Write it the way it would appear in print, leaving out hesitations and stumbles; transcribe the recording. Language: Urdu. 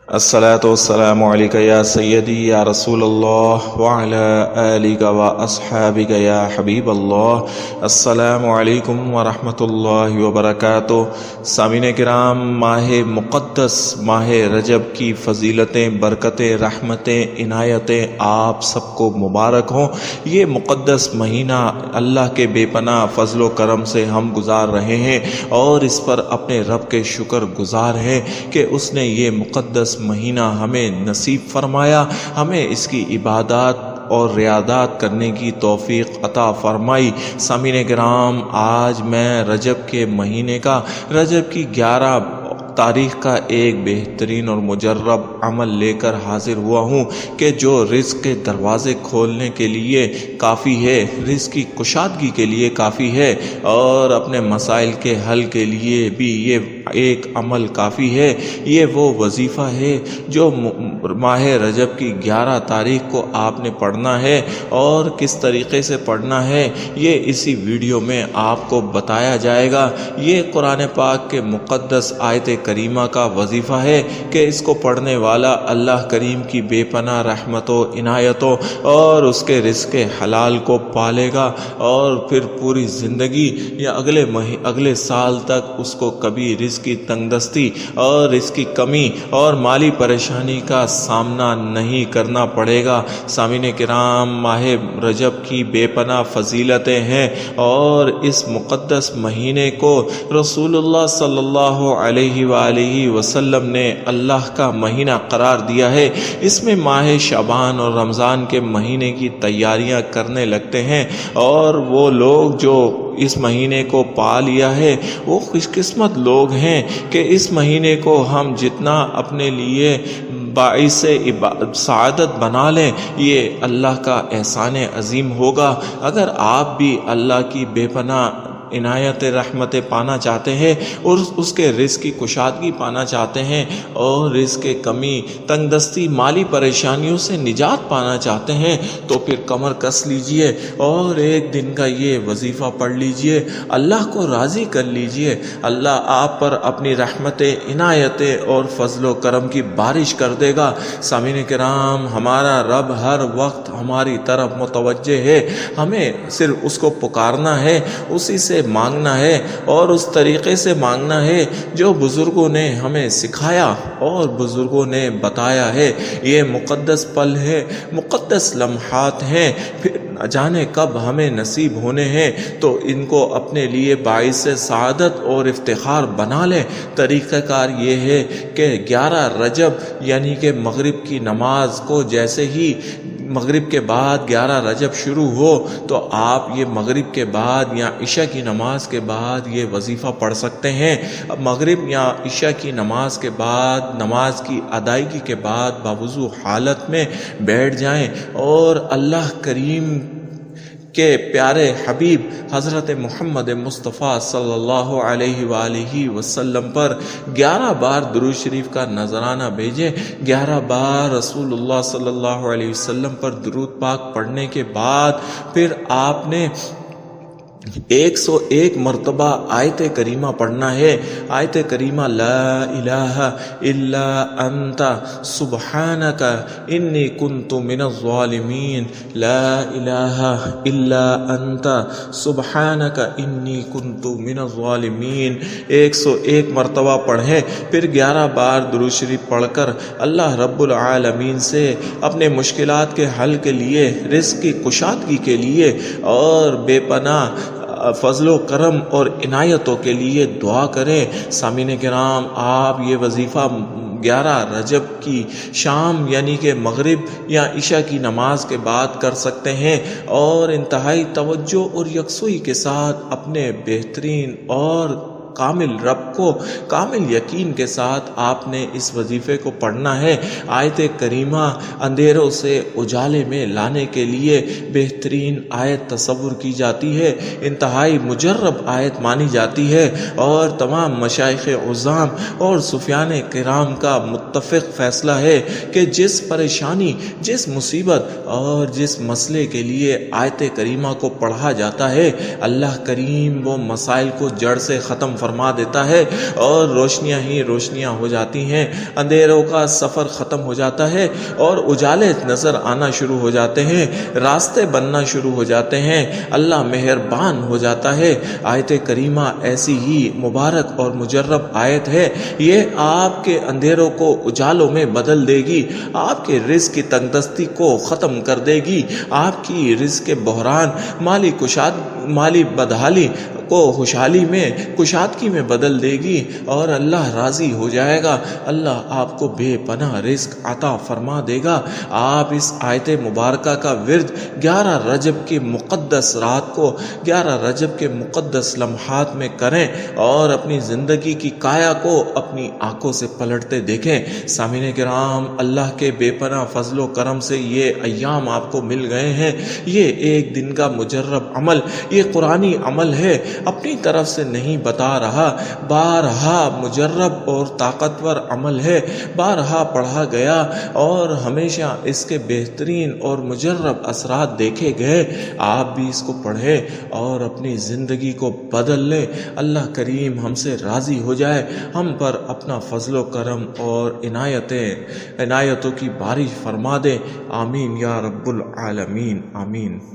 الصلاة والسلام عليك يا سيدي يا رسول الله وعلى آلك وأصحابك يا حبيب الله. السلام علیکم ورحمۃ اللہ وبرکاتہ. سامعین کرام، ماہ مقدس ماہ رجب کی فضیلتیں، برکتیں، رحمتیں، عنایتیں آپ سب کو مبارک ہوں. یہ مقدس مہینہ اللہ کے بے پناہ فضل و کرم سے ہم گزار رہے ہیں اور اس پر اپنے رب کے شکر گزار ہیں کہ اس نے یہ مقدس مہینہ ہمیں نصیب فرمایا، ہمیں اس کی عبادات اور ریاضات کرنے کی توفیق عطا فرمائی. سامعین کرام، آج میں رجب کے مہینے کا، رجب کی 11 تاریخ کا ایک بہترین اور مجرب عمل لے کر حاضر ہوا ہوں کہ جو رزق کے دروازے کھولنے کے لیے کافی ہے، رزق کی کشادگی کے لیے کافی ہے اور اپنے مسائل کے حل کے لیے بھی یہ ایک عمل کافی ہے. یہ وہ وظیفہ ہے جو ماہ رجب کی 11 تاریخ کو آپ نے پڑھنا ہے، اور کس طریقے سے پڑھنا ہے یہ اسی ویڈیو میں آپ کو بتایا جائے گا. یہ قرآن پاک کے مقدس آیت کریمہ کا وظیفہ ہے کہ اس کو پڑھنے والا اللہ کریم کی بے پناہ رحمتوں، عنایتوں اور اس کے رزق حلال کو پالے گا، اور پھر پوری زندگی یا اگلے سال تک اس کو کبھی رزق کی تنگ دستی اور اس کی کمی اور مالی پریشانی کا سامنا نہیں کرنا پڑے گا. سامعین کرام، ماہ رجب کی بے پناہ فضیلتیں ہیں اور اس مقدس مہینے کو رسول اللہ صلی اللہ علیہ وآلہ وسلم نے اللہ کا مہینہ قرار دیا ہے. اس میں ماہ شعبان اور رمضان کے مہینے کی تیاریاں کرنے لگتے ہیں، اور وہ لوگ جو اس مہینے کو پا لیا ہے وہ خوش قسمت لوگ ہیں کہ اس مہینے کو ہم جتنا اپنے لیے باعث سعادت بنا لیں، یہ اللہ کا احسان عظیم ہوگا. اگر آپ بھی اللہ کی بے پناہ عنایت رحمتیں پانا چاہتے ہیں اور اس کے رزق کی کشادگی پانا چاہتے ہیں اور رزق کی کمی، تنگ دستی، مالی پریشانیوں سے نجات پانا چاہتے ہیں، تو پھر کمر کس لیجئے اور ایک دن کا یہ وظیفہ پڑھ لیجئے. اللہ کو راضی کر لیجئے. اللہ آپ پر اپنی رحمتیں، عنایتیں اور فضل و کرم کی بارش کر دے گا. سامعین کرام، ہمارا رب ہر وقت ہماری طرف متوجہ ہے. ہمیں صرف اس کو پکارنا ہے، اسی سے مانگنا ہے اور اس طریقے سے مانگنا ہے جو بزرگوں نے ہمیں سکھایا اور بزرگوں نے بتایا ہے. یہ مقدس پل ہے، مقدس لمحات ہیں، پھر نہ جانے کب ہمیں نصیب ہونے ہیں، تو ان کو اپنے لیے باعث سعادت اور افتخار بنا لیں. طریقہ کار یہ ہے کہ 11 رجب یعنی کہ مغرب کی نماز کو جیسے ہی مغرب کے بعد 11 رجب شروع ہو تو آپ یہ مغرب کے بعد یا عشاء کی نماز کے بعد یہ وظیفہ پڑھ سکتے ہیں. مغرب یا عشاء کی نماز کے بعد، نماز کی ادائیگی کے بعد باوضو حالت میں بیٹھ جائیں اور اللہ کریم کے پیارے حبیب حضرت محمد مصطفیٰ صلی اللہ علیہ وآلہ وسلم پر 11 بار درود شریف کا نذرانہ بھیجیں. 11 بار رسول اللہ صلی اللہ علیہ وسلم پر درود پاک پڑھنے کے بعد پھر آپ نے 101 مرتبہ آیت کریمہ پڑھنا ہے. آیت کریمہ لا الہ الا انت سبحانک انی کنت من الظالمین، لا الہ الا انت سبحانک انی کنت من الظالمین 101 مرتبہ پڑھیں. پھر 11 بار درود شریف پڑھ کر اللہ رب العالمین سے اپنے مشکلات کے حل کے لیے، رزق کی کشادگی کے لیے اور بے پناہ فضل و کرم اور عنایتوں کے لیے دعا کریں. سامعین کرام، آپ یہ وظیفہ 11 رجب کی شام یعنی کہ مغرب یا عشاء کی نماز کے بعد کر سکتے ہیں، اور انتہائی توجہ اور یکسوئی کے ساتھ اپنے بہترین اور کامل رب کو کامل یقین کے ساتھ آپ نے اس وظیفے کو پڑھنا ہے. آیت کریمہ اندھیروں سے اجالے میں لانے کے لیے بہترین آیت تصور کی جاتی ہے، انتہائی مجرب آیت مانی جاتی ہے، اور تمام مشائخ عظام اور سفیان کرام کا متفق فیصلہ ہے کہ جس پریشانی، جس مصیبت اور جس مسئلے کے لیے آیت کریمہ کو پڑھا جاتا ہے، اللہ کریم وہ مسائل کو جڑ سے ختم فرما فرما دیتا ہے اور روشنیاں ہی روشنیاں ہو جاتی ہیں، اندھیروں کا سفر ختم ہو جاتا ہے اور اجالے نظر آنا شروع ہو جاتے ہیں، راستے بننا شروع ہو جاتے ہیں، اللہ مہربان ہو جاتا ہے۔ آیت کریمہ ایسی ہی مبارک اور مجرب آیت ہے، یہ آپ کے اندھیروں کو اجالوں میں بدل دے گی، آپ کے رزق کی تنگدستی کو ختم کر دے گی، آپ کی رزق کے بحران، مالی بدحالی کو خوشحالی میں، کشادگی میں بدل دے گی اور اللہ راضی ہو جائے گا، اللہ آپ کو بے پناہ رزق عطا فرما دے گا۔ آپ اس آیت مبارکہ کا ورد 11 رجب کی مقدس رات کو، 11 رجب کے مقدس لمحات میں کریں اور اپنی زندگی کی کایا کو اپنی آنکھوں سے پلٹتے دیکھیں۔ سامعین کرام، اللہ کے بے پناہ فضل و کرم سے یہ ایام آپ کو مل گئے ہیں، یہ ایک دن کا مجرب عمل، یہ قرآنی عمل ہے، اپنی طرف سے نہیں بتا رہا، بارہا مجرب اور طاقتور عمل ہے، بارہا پڑھا گیا اور ہمیشہ اس کے بہترین اور مجرب اثرات دیکھے گئے۔ آپ بھی اس کو پڑھیں اور اپنی زندگی کو بدل لیں۔ اللہ کریم ہم سے راضی ہو جائے، ہم پر اپنا فضل و کرم اور عنایتوں کی بارش فرما دے۔ آمین یا رب العالمین، آمین۔